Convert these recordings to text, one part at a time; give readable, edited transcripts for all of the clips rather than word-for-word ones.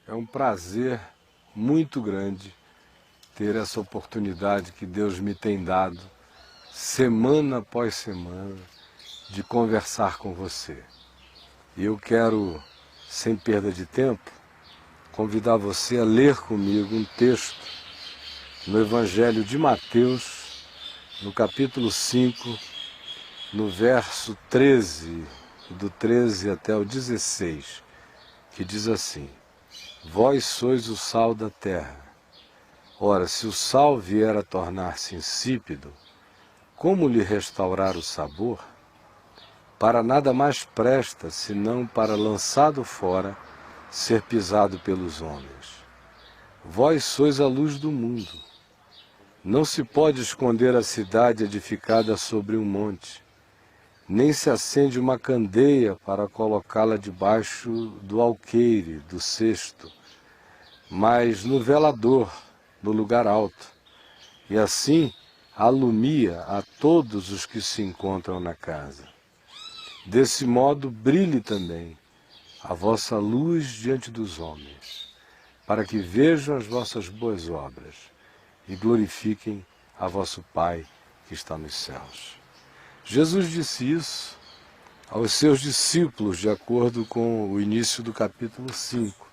É um prazer muito grande ter essa oportunidade que Deus me tem dado, semana após semana, de conversar com você. E eu quero, sem perda de tempo, convidar você a ler comigo um texto no Evangelho de Mateus, no capítulo 5, no verso 13, do 13 até o 16, que diz assim: Vós sois o sal da terra. Ora, se o sal vier a tornar-se insípido, como lhe restaurar o sabor? Para nada mais presta, senão para, lançado fora, ser pisado pelos homens. Vós sois a luz do mundo. Não se pode esconder a cidade edificada sobre um monte, nem se acende uma candeia para colocá-la debaixo do alqueire, do cesto, mas no velador, no lugar alto, e assim alumia a todos os que se encontram na casa. Desse modo brilhe também a vossa luz diante dos homens, para que vejam as vossas boas obras e glorifiquem a vosso Pai que está nos céus. Jesus disse isso aos seus discípulos, de acordo com o início do capítulo 5.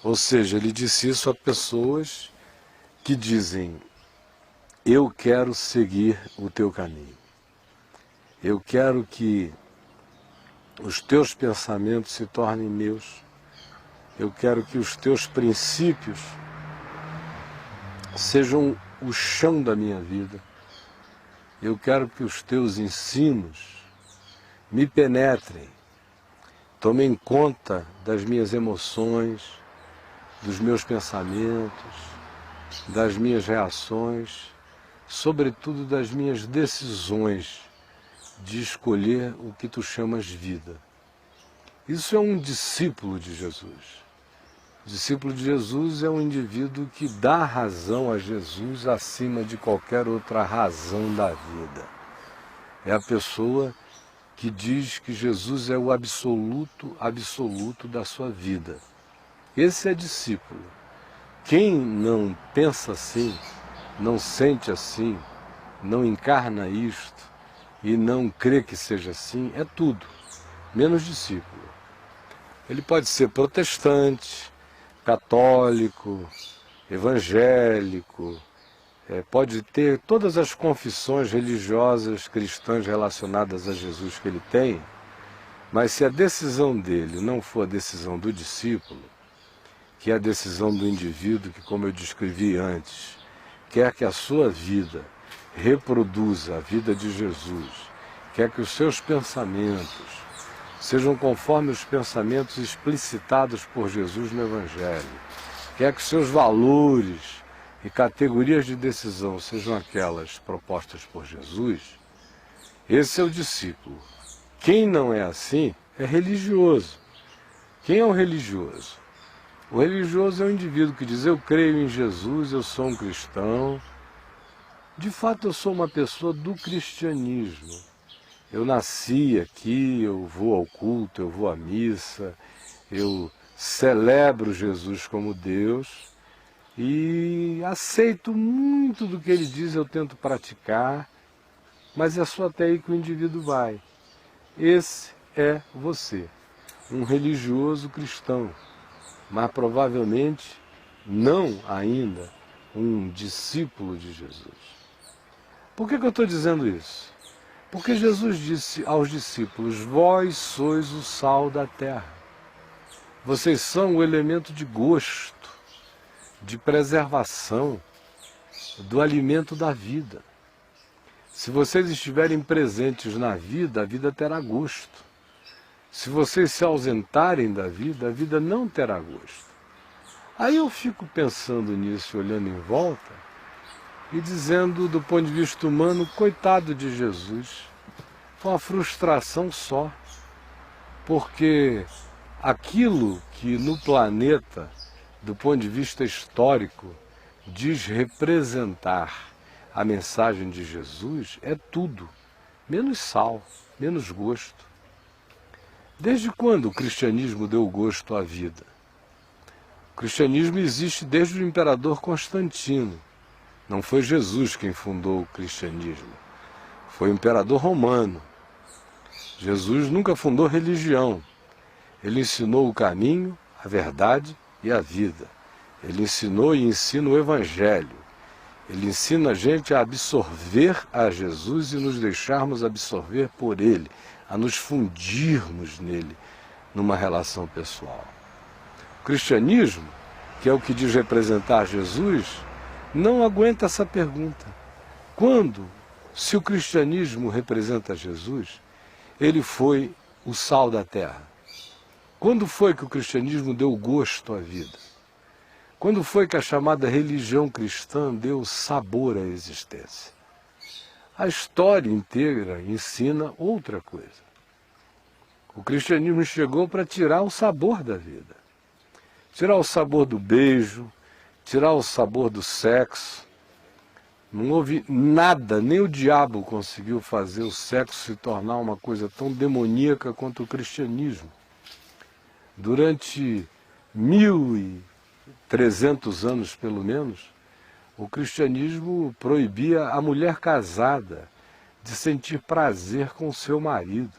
Ou seja, ele disse isso a pessoas que dizem: eu quero seguir o teu caminho. Eu quero que os teus pensamentos se tornem meus. Eu quero que os teus princípios sejam o chão da minha vida. Eu quero que os teus ensinos me penetrem, tomem conta das minhas emoções, dos meus pensamentos, das minhas reações, sobretudo das minhas decisões de escolher o que tu chamas vida. Isso é um discípulo de Jesus. O discípulo de Jesus é um indivíduo que dá razão a Jesus acima de qualquer outra razão da vida. É a pessoa que diz que Jesus é o absoluto da sua vida. Esse é discípulo. Quem não pensa assim, não sente assim, não encarna isto e não crê que seja assim, é tudo, menos discípulo. Ele pode ser protestante, católico, evangélico, pode ter todas as confissões religiosas cristãs relacionadas a Jesus que ele tem, mas se a decisão dele não for a decisão do discípulo, que é a decisão do indivíduo que, como eu descrevi antes, quer que a sua vida reproduza a vida de Jesus, quer que os seus pensamentos sejam conforme os pensamentos explicitados por Jesus no Evangelho, quer que seus valores e categorias de decisão sejam aquelas propostas por Jesus, esse é o discípulo. Quem não é assim é religioso. Quem é um religioso? O religioso é um indivíduo que diz: eu creio em Jesus, eu sou um cristão. De fato, eu sou uma pessoa do cristianismo. Eu nasci aqui, eu vou ao culto, eu vou à missa, eu celebro Jesus como Deus e aceito muito do que ele diz, eu tento praticar, mas é só até aí que o indivíduo vai. Esse é você, um religioso cristão, mas provavelmente não ainda um discípulo de Jesus. Por que eu estou dizendo isso? Porque Jesus disse aos discípulos: vós sois o sal da terra. Vocês são o elemento de gosto, de preservação do alimento da vida. Se vocês estiverem presentes na vida, a vida terá gosto. Se vocês se ausentarem da vida, a vida não terá gosto. Aí eu fico pensando nisso, olhando em volta, e dizendo, do ponto de vista humano, coitado de Jesus, foi uma frustração só, porque aquilo que no planeta, do ponto de vista histórico, diz representar a mensagem de Jesus, é tudo, menos sal, menos gosto. Desde quando o cristianismo deu gosto à vida? O cristianismo existe desde o imperador Constantino. Não foi Jesus quem fundou o cristianismo, foi o imperador romano. Jesus nunca fundou religião. Ele ensinou o caminho, a verdade e a vida. Ele ensinou e ensina o Evangelho. Ele ensina a gente a absorver a Jesus e nos deixarmos absorver por Ele, a nos fundirmos nele, numa relação pessoal. O cristianismo, que é o que diz representar Jesus, não aguenta essa pergunta. Quando, se o cristianismo representa Jesus, ele foi o sal da terra? Quando foi que o cristianismo deu gosto à vida? Quando foi que a chamada religião cristã deu sabor à existência? A história inteira ensina outra coisa. O cristianismo chegou para tirar o sabor da vida. Tirar o sabor do beijo, tirar o sabor do sexo. Não houve nada, nem o diabo conseguiu fazer o sexo se tornar uma coisa tão demoníaca quanto o cristianismo. Durante 1300 anos, pelo menos, o cristianismo proibia a mulher casada de sentir prazer com seu marido.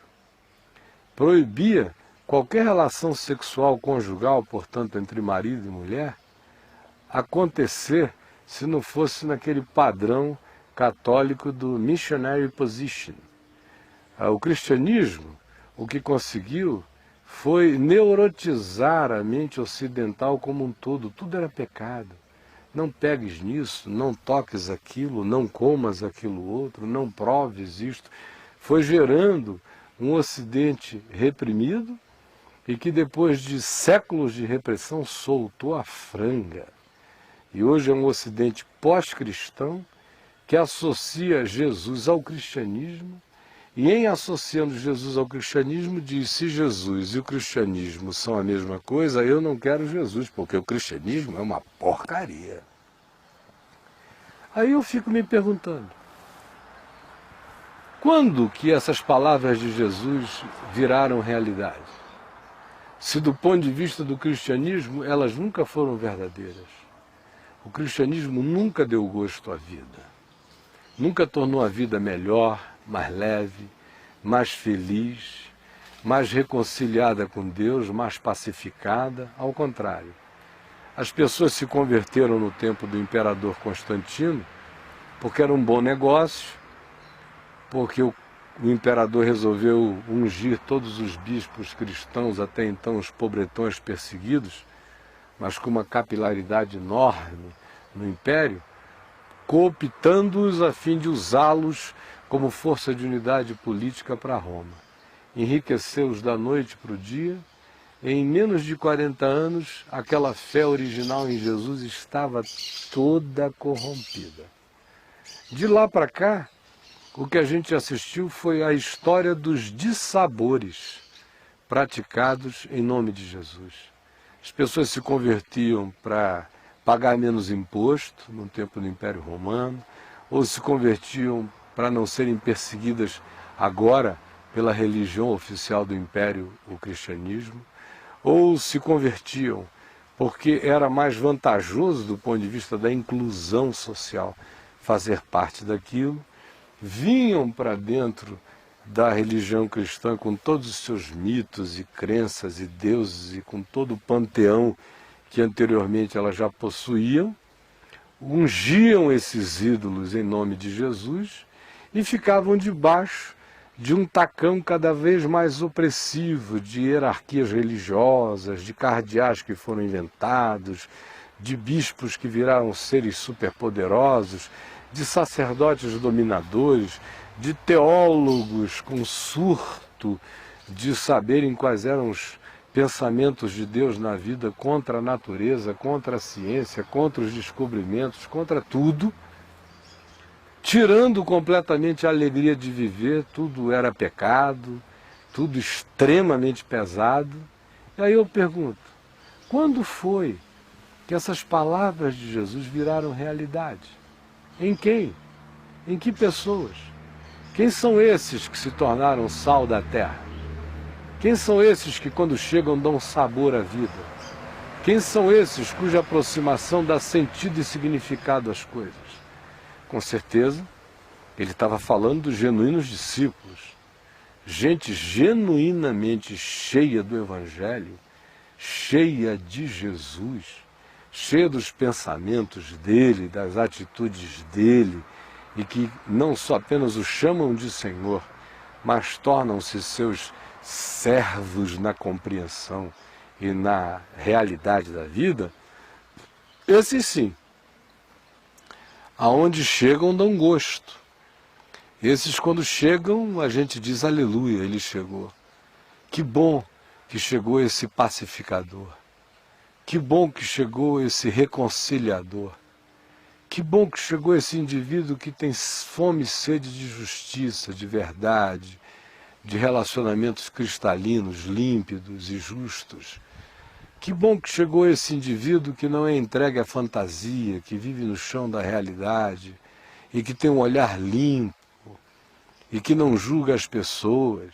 Proibia qualquer relação sexual conjugal, portanto, entre marido e mulher, acontecer se não fosse naquele padrão católico do missionary position. O cristianismo, o que conseguiu foi neurotizar a mente ocidental como um todo. Tudo era pecado. Não pegues nisso, não toques aquilo, não comas aquilo outro, não proves isto. Foi gerando um ocidente reprimido e que depois de séculos de repressão soltou a franga. E hoje é um ocidente pós-cristão que associa Jesus ao cristianismo e, em associando Jesus ao cristianismo, diz: se Jesus e o cristianismo são a mesma coisa, eu não quero Jesus, porque o cristianismo é uma porcaria. Aí eu fico me perguntando, quando que essas palavras de Jesus viraram realidade? Se do ponto de vista do cristianismo, elas nunca foram verdadeiras. O cristianismo nunca deu gosto à vida. Nunca tornou a vida melhor, mais leve, mais feliz, mais reconciliada com Deus, mais pacificada. Ao contrário. As pessoas se converteram no tempo do imperador Constantino porque era um bom negócio, porque o imperador resolveu ungir todos os bispos cristãos, até então os pobretões perseguidos, mas com uma capilaridade enorme no império, cooptando-os a fim de usá-los como força de unidade política para Roma. Enriqueceu-os da noite para o dia. Em menos de 40 anos, aquela fé original em Jesus estava toda corrompida. De lá para cá, o que a gente assistiu foi a história dos dissabores praticados em nome de Jesus. As pessoas se convertiam para pagar menos imposto, no tempo do Império Romano, ou se convertiam para não serem perseguidas agora pela religião oficial do Império, o cristianismo, ou se convertiam porque era mais vantajoso do ponto de vista da inclusão social fazer parte daquilo, vinham para dentro da religião cristã com todos os seus mitos e crenças e deuses e com todo o panteão que anteriormente elas já possuíam, ungiam esses ídolos em nome de Jesus e ficavam debaixo de um tacão cada vez mais opressivo de hierarquias religiosas, de cardeais que foram inventados, de bispos que viraram seres superpoderosos, de sacerdotes dominadores, de teólogos com surto de saberem quais eram os pensamentos de Deus na vida contra a natureza, contra a ciência, contra os descobrimentos, contra tudo, tirando completamente a alegria de viver. Tudo era pecado, tudo extremamente pesado. E aí eu pergunto, quando foi que essas palavras de Jesus viraram realidade? Em quem? Em que pessoas? Quem são esses que se tornaram sal da terra? Quem são esses que quando chegam dão sabor à vida? Quem são esses cuja aproximação dá sentido e significado às coisas? Com certeza, ele estava falando dos genuínos discípulos, gente genuinamente cheia do Evangelho, cheia de Jesus, cheia dos pensamentos dele, das atitudes dele, e que não só apenas o chamam de Senhor, mas tornam-se seus servos na compreensão e na realidade da vida. Esses sim, aonde chegam dão gosto. Esses quando chegam a gente diz aleluia, ele chegou. Que bom que chegou esse pacificador. Que bom que chegou esse reconciliador. Que bom que chegou esse indivíduo que tem fome e sede de justiça, de verdade, de relacionamentos cristalinos, límpidos e justos. Que bom que chegou esse indivíduo que não é entregue à fantasia, que vive no chão da realidade e que tem um olhar limpo e que não julga as pessoas.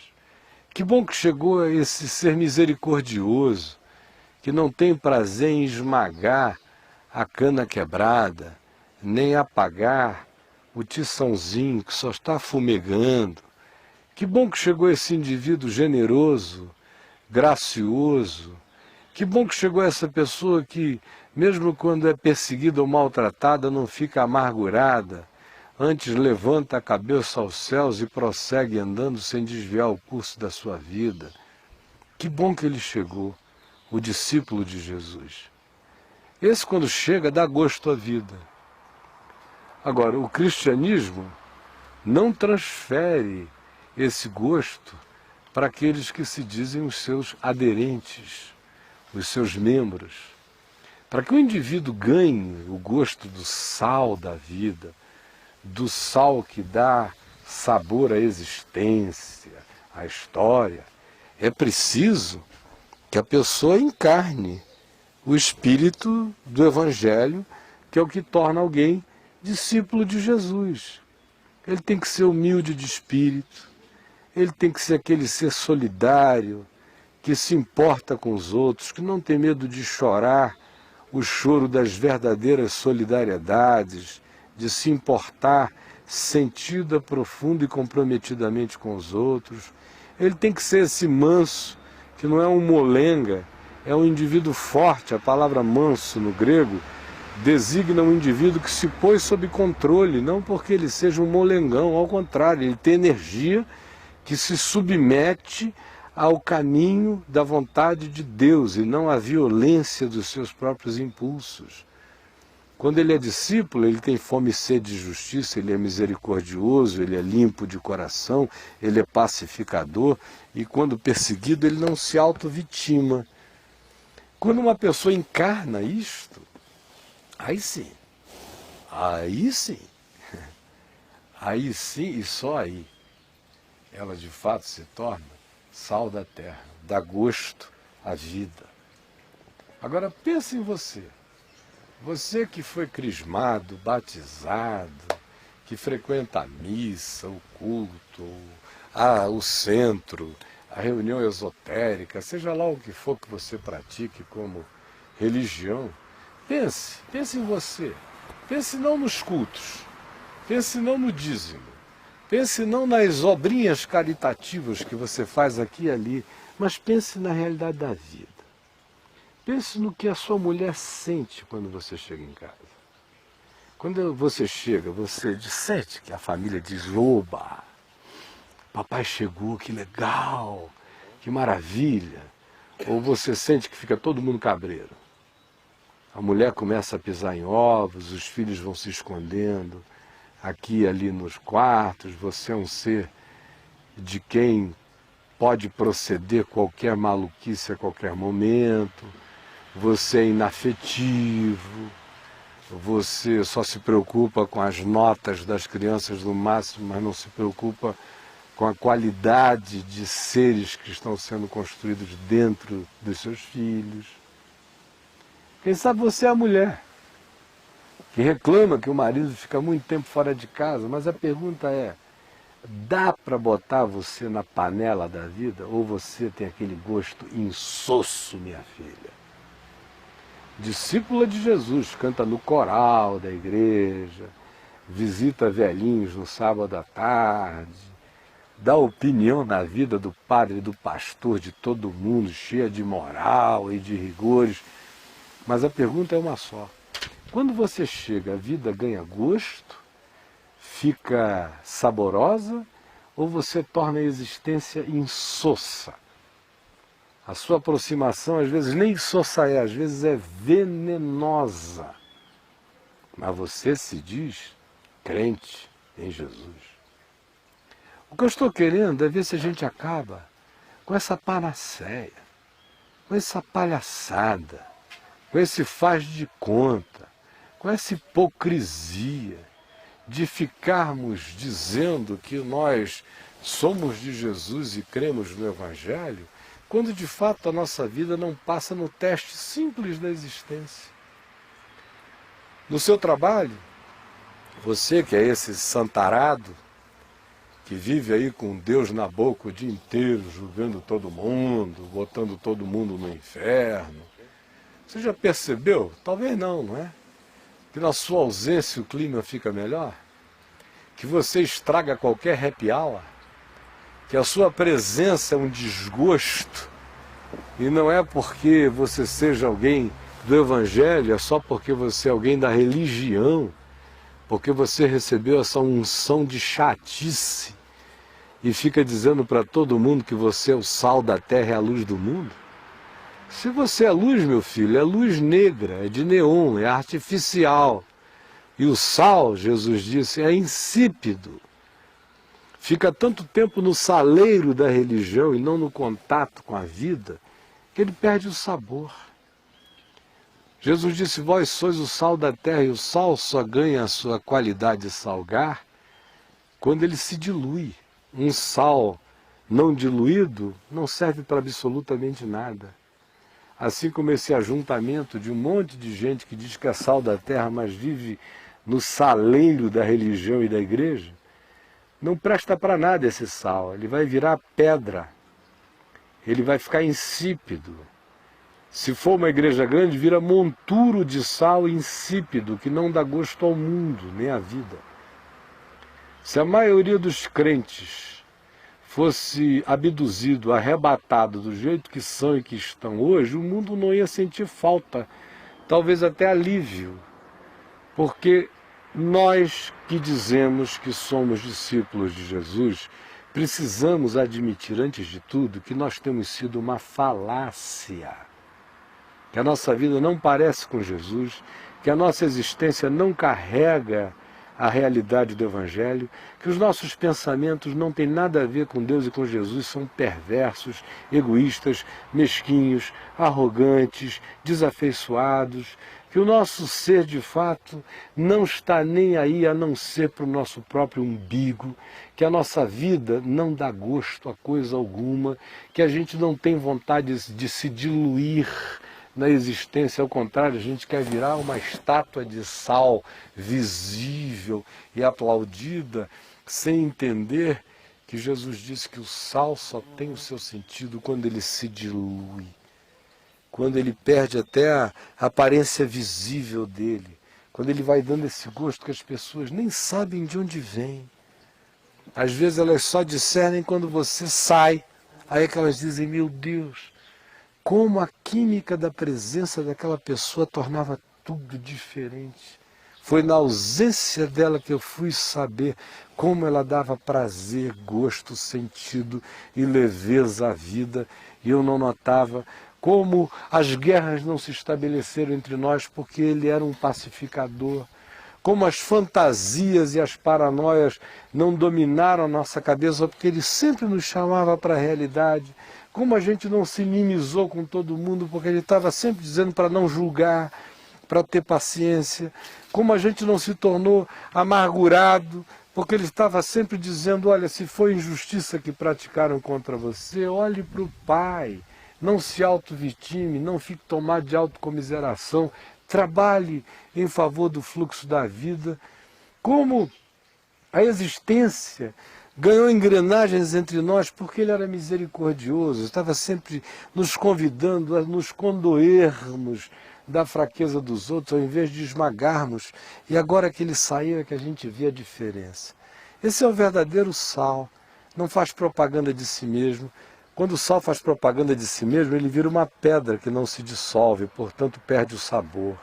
Que bom que chegou esse ser misericordioso, que não tem prazer em esmagar a cana quebrada, nem apagar o tiçãozinho que só está fumegando. Que bom que chegou esse indivíduo generoso, gracioso. Que bom que chegou essa pessoa que, mesmo quando é perseguida ou maltratada, não fica amargurada, antes levanta a cabeça aos céus e prossegue andando sem desviar o curso da sua vida. Que bom que ele chegou, o discípulo de Jesus. Esse, quando chega, dá gosto à vida. Agora, o cristianismo não transfere esse gosto para aqueles que se dizem os seus aderentes, os seus membros. Para que o indivíduo ganhe o gosto do sal da vida, do sal que dá sabor à existência, à história, é preciso que a pessoa encarne o espírito do Evangelho, que é o que torna alguém discípulo de Jesus. Ele tem que ser humilde de espírito, ele tem que ser aquele ser solidário, que se importa com os outros, que não tem medo de chorar o choro das verdadeiras solidariedades, de se importar sentida, profunda e comprometidamente com os outros. Ele tem que ser esse manso, que não é um molenga, é um indivíduo forte. A palavra manso no grego designa um indivíduo que se pôs sob controle, não porque ele seja um molengão, ao contrário, ele tem energia que se submete ao caminho da vontade de Deus e não à violência dos seus próprios impulsos. Quando ele é discípulo, ele tem fome e sede de justiça, ele é misericordioso, ele é limpo de coração, ele é pacificador e quando perseguido ele não se auto-vitima. Quando uma pessoa encarna isto, aí sim, aí sim, aí sim e só aí, ela de fato se torna sal da terra, dá gosto à vida. Agora pense em você. Você que foi crismado, batizado, que frequenta a missa, o culto, o centro, a reunião esotérica, seja lá o que for que você pratique como religião, pense em você. Pense não nos cultos, pense não no dízimo, pense não nas obrinhas caritativas que você faz aqui e ali, mas pense na realidade da vida. Pense no que a sua mulher sente quando você chega em casa. Quando você chega, você sente que a família diz, oba, papai chegou, que legal, que maravilha. Ou você sente que fica todo mundo cabreiro. A mulher começa a pisar em ovos, os filhos vão se escondendo aqui e ali nos quartos, você é um ser de quem pode proceder qualquer maluquice a qualquer momento. Você é inafetivo, você só se preocupa com as notas das crianças no máximo, mas não se preocupa com a qualidade de seres que estão sendo construídos dentro dos seus filhos. Quem sabe você é a mulher que reclama que o marido fica muito tempo fora de casa, mas a pergunta é, dá para botar você na panela da vida ou você tem aquele gosto insosso, minha filha? discípula de Jesus, canta no coral da igreja, visita velhinhos no sábado à tarde, dá opinião na vida do padre e do pastor, de todo mundo, cheia de moral e de rigores. Mas a pergunta é uma só. Quando você chega, a vida ganha gosto, fica saborosa, ou você torna a existência insossa? A sua aproximação às vezes nem insossa é, às vezes é venenosa. Mas você se diz crente em Jesus. O que eu estou querendo é ver se a gente acaba com essa panaceia, com essa palhaçada, com esse faz de conta, com essa hipocrisia de ficarmos dizendo que nós somos de Jesus e cremos no Evangelho, quando de fato a nossa vida não passa no teste simples da existência. No seu trabalho, você que é esse santarado, que vive aí com Deus na boca o dia inteiro, julgando todo mundo, botando todo mundo no inferno, você já percebeu? Talvez não, não é? Que na sua ausência o clima fica melhor? Que você estraga qualquer happy hour? Que a sua presença é um desgosto? E não é porque você seja alguém do Evangelho, é só porque você é alguém da religião, porque você recebeu essa unção de chatice e fica dizendo para todo mundo que você é o sal da terra e a luz do mundo? Se você é luz, meu filho, é luz negra, é de neon, é artificial. E o sal, Jesus disse, é insípido. Fica tanto tempo no saleiro da religião e não no contato com a vida, que ele perde o sabor. Jesus disse, vós sois o sal da terra, e o sal só ganha a sua qualidade de salgar quando ele se dilui. Um sal não diluído não serve para absolutamente nada. Assim como esse ajuntamento de um monte de gente que diz que é sal da terra, mas vive no saleiro da religião e da igreja, não presta para nada esse sal. Ele vai virar pedra, ele vai ficar insípido. Se for uma igreja grande, vira monturo de sal insípido, que não dá gosto ao mundo, nem à vida. Se a maioria dos crentes fosse abduzido, arrebatado do jeito que são e que estão hoje, o mundo não ia sentir falta, talvez até alívio, porque nós que dizemos que somos discípulos de Jesus, precisamos admitir, antes de tudo, que nós temos sido uma falácia, que a nossa vida não parece com Jesus, que a nossa existência não carrega a realidade do Evangelho, que os nossos pensamentos não têm nada a ver com Deus e com Jesus, são perversos, egoístas, mesquinhos, arrogantes, desafeiçoados, que o nosso ser de fato não está nem aí a não ser para o nosso próprio umbigo, que a nossa vida não dá gosto a coisa alguma, que a gente não tem vontade de se diluir na existência, ao contrário, a gente quer virar uma estátua de sal visível e aplaudida, sem entender que Jesus disse que o sal só tem o seu sentido quando ele se dilui, quando ele perde até a aparência visível dele, quando ele vai dando esse gosto que as pessoas nem sabem de onde vem. Às vezes elas só discernem quando você sai, aí que elas dizem, meu Deus, como a química da presença daquela pessoa tornava tudo diferente. Foi na ausência dela que eu fui saber como ela dava prazer, gosto, sentido e leveza à vida. E eu não notava como as guerras não se estabeleceram entre nós porque ele era um pacificador. Como as fantasias e as paranoias não dominaram a nossa cabeça porque ele sempre nos chamava para a realidade. Como a gente não se inimizou com todo mundo, porque ele estava sempre dizendo para não julgar, para ter paciência. Como a gente não se tornou amargurado, porque ele estava sempre dizendo, olha, se foi injustiça que praticaram contra você, olhe para o Pai. Não se auto-vitime, não fique tomado de autocomiseração. Trabalhe em favor do fluxo da vida. Como a existência ganhou engrenagens entre nós porque ele era misericordioso, estava sempre nos convidando a nos condoermos da fraqueza dos outros, ao invés de esmagarmos. E agora que ele saiu é que a gente vê a diferença. Esse é o verdadeiro sal. Não faz propaganda de si mesmo. Quando o sal faz propaganda de si mesmo, ele vira uma pedra que não se dissolve, portanto perde o sabor.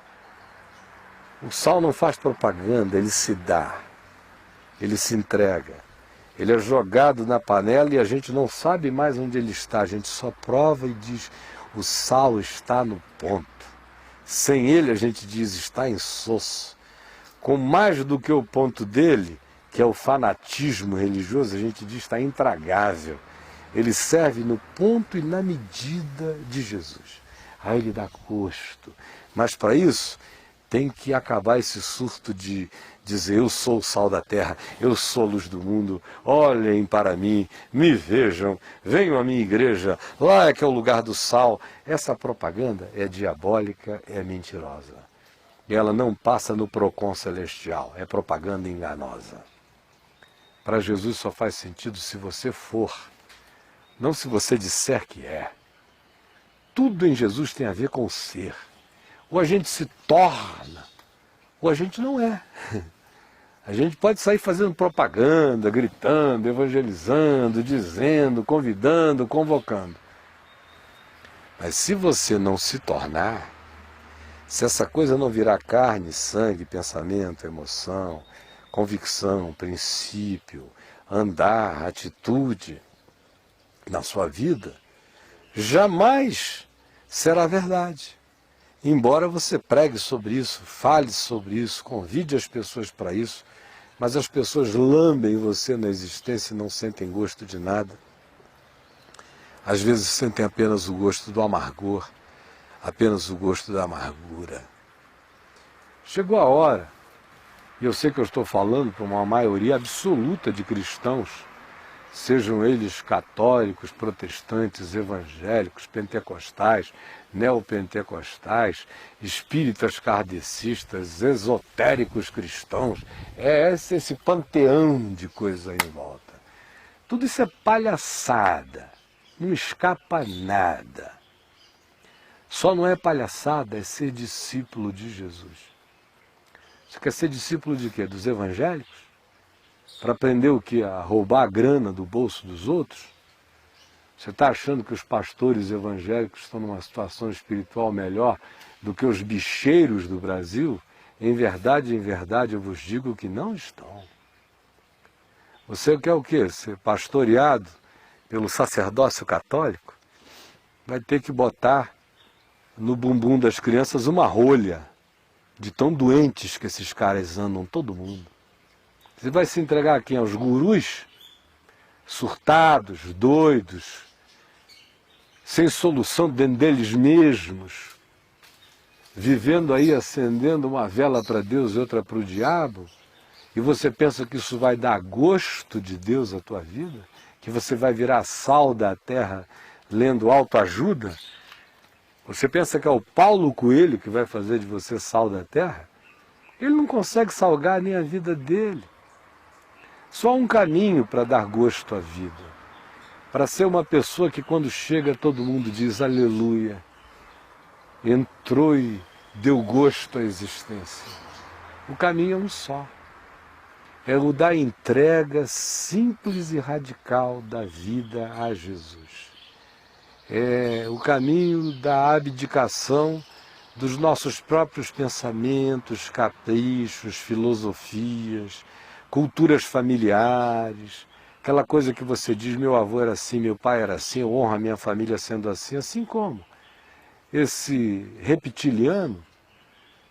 O sal não faz propaganda, ele se dá, ele se entrega. Ele é jogado na panela e a gente não sabe mais onde ele está, a gente só prova e diz, o sal está no ponto. Sem ele a gente diz, está insosso. Com mais do que o ponto dele, que é o fanatismo religioso, a gente diz, está intragável. Ele serve no ponto e na medida de Jesus. Aí ele dá gosto. Mas para isso, tem que acabar esse surto de dizer, eu sou o sal da terra, eu sou a luz do mundo, olhem para mim, me vejam, venham à minha igreja, lá é que é o lugar do sal. Essa propaganda é diabólica, é mentirosa. E ela não passa no Procon celestial, é propaganda enganosa. Para Jesus só faz sentido se você for, não se você disser que é. Tudo em Jesus tem a ver com o ser. Ou a gente se torna, ou a gente não é. A gente pode sair fazendo propaganda, gritando, evangelizando, dizendo, convidando, convocando. Mas se você não se tornar, se essa coisa não virar carne, sangue, pensamento, emoção, convicção, princípio, andar, atitude na sua vida, jamais será verdade. Embora você pregue sobre isso, fale sobre isso, convide as pessoas para isso, mas as pessoas lambem você na existência e não sentem gosto de nada. Às vezes sentem apenas o gosto do amargor, apenas o gosto da amargura. Chegou a hora, e eu sei que eu estou falando para uma maioria absoluta de cristãos, sejam eles católicos, protestantes, evangélicos, pentecostais, neopentecostais, espíritas kardecistas, esotéricos cristãos, é esse panteão de coisa aí em volta. Tudo isso é palhaçada, não escapa nada. Só não é palhaçada, é ser discípulo de Jesus. Você quer ser discípulo de quê? Dos evangélicos? Para aprender o quê? A roubar a grana do bolso dos outros? Você está achando que os pastores evangélicos estão numa situação espiritual melhor do que os bicheiros do Brasil? Em verdade, eu vos digo que não estão. Você quer o quê? Ser pastoreado pelo sacerdócio católico? Vai ter que botar no bumbum das crianças uma rolha, de tão doentes que esses caras andam, todo mundo. Você vai se entregar a quem? Aos gurus? Surtados, doidos, sem solução dentro deles mesmos, vivendo aí, acendendo uma vela para Deus e outra para o diabo, e você pensa que isso vai dar gosto de Deus à tua vida? Que você vai virar sal da terra lendo autoajuda? Você pensa que é o Paulo Coelho que vai fazer de você sal da terra? Ele não consegue salgar nem a vida dele. Só um caminho para dar gosto à vida. Para ser uma pessoa que quando chega todo mundo diz aleluia. Entrou e deu gosto à existência. O caminho é um só. É o da entrega simples e radical da vida a Jesus. É o caminho da abdicação dos nossos próprios pensamentos, caprichos, filosofias, culturas familiares, aquela coisa que você diz, meu avô era assim, meu pai era assim, eu honro a minha família sendo assim como esse reptiliano,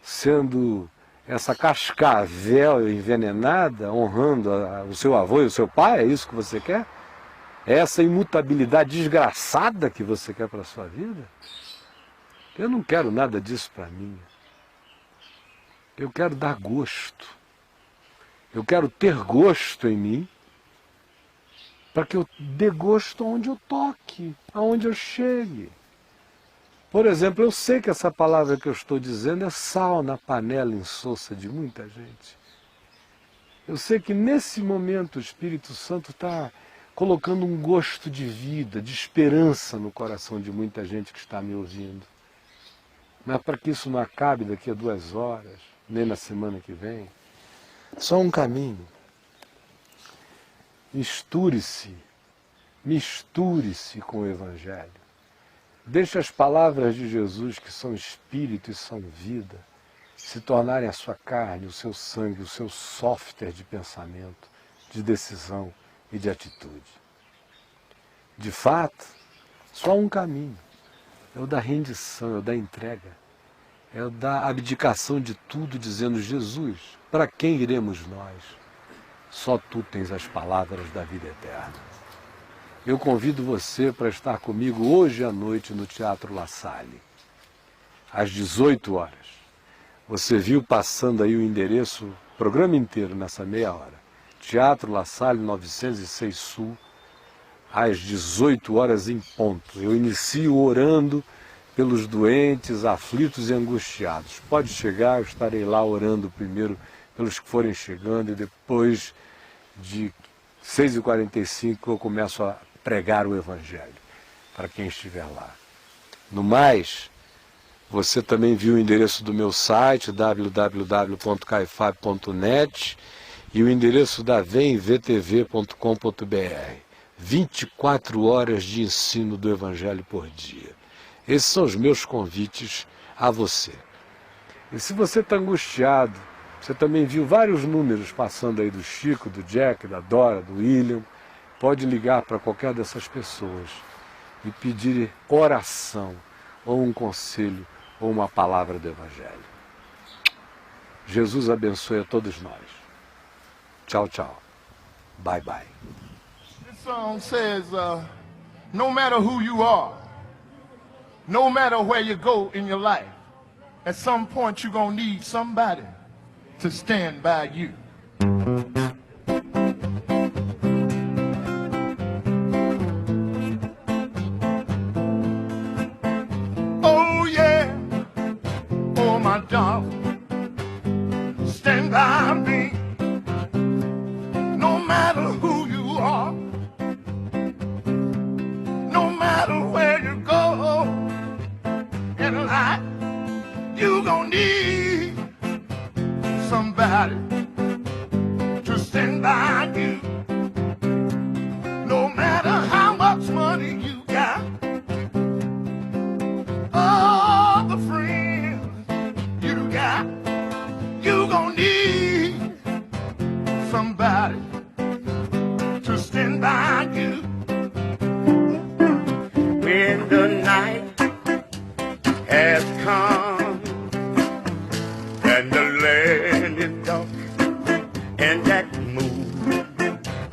sendo essa cascavel envenenada, honrando o seu avô e o seu pai, é isso que você quer? É essa imutabilidade desgraçada que você quer para a sua vida? Eu não quero nada disso para mim. Eu quero dar gosto. Eu quero ter gosto em mim, para que eu dê gosto onde eu toque, aonde eu chegue. Por exemplo, eu sei que essa palavra que eu estou dizendo é sal na panela insossa de muita gente. Eu sei que nesse momento o Espírito Santo está colocando um gosto de vida, de esperança no coração de muita gente que está me ouvindo. Mas para que isso não acabe daqui a 2 horas, nem na semana que vem, só um caminho. Misture-se com o Evangelho. Deixe as palavras de Jesus, que são espírito e são vida, se tornarem a sua carne, o seu sangue, o seu software de pensamento, de decisão e de atitude. De fato, só um caminho. É o da rendição, é o da entrega. É o da abdicação de tudo, dizendo: Jesus, para quem iremos nós? Só tu tens as palavras da vida eterna. Eu convido você para estar comigo hoje à noite no Teatro La Salle, às 18 horas. Você viu passando aí o endereço, o programa inteiro nessa meia hora. Teatro La Salle 906 Sul, às 18 horas em ponto. Eu inicio orando pelos doentes, aflitos e angustiados. Pode chegar, eu estarei lá orando primeiro pelos que forem chegando, e depois de 6h45 eu começo a pregar o Evangelho para quem estiver lá. No mais, você também viu o endereço do meu site, www.caifab.net, e o endereço da vemvtv.com.br. 24 horas de ensino do Evangelho por dia. Esses são os meus convites a você. E se você está angustiado, você também viu vários números passando aí do Chico, do Jack, da Dora, do William. Pode ligar para qualquer dessas pessoas e pedir oração, ou um conselho, ou uma palavra do Evangelho. Jesus abençoe a todos nós. Tchau, tchau. Bye, bye. This song says, no matter who you are, no matter where you go in your life, at some point you're going to need somebody to stand by you. Oh yeah, oh my darling, stand by me. No matter who you are, no matter where you go in life, you gonna need somebody to stand by you. No matter how much money you got, all the friends you got, you gonna need somebody to stand by you. When the night has come and the land is dark and that moon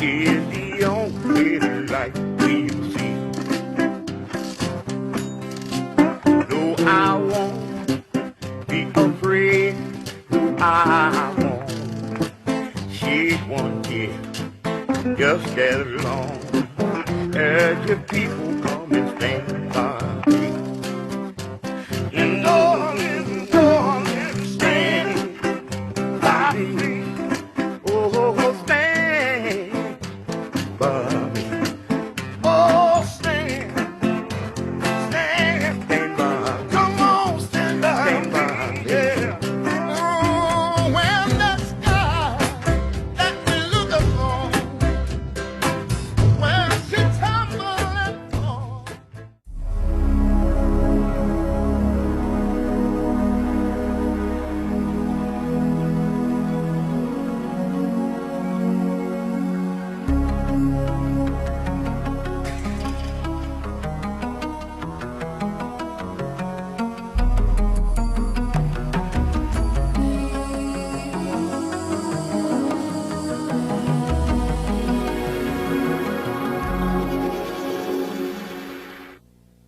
is the only light we'll see. No, I won't be afraid. I won't shed one tear. Just as long as your people come and stand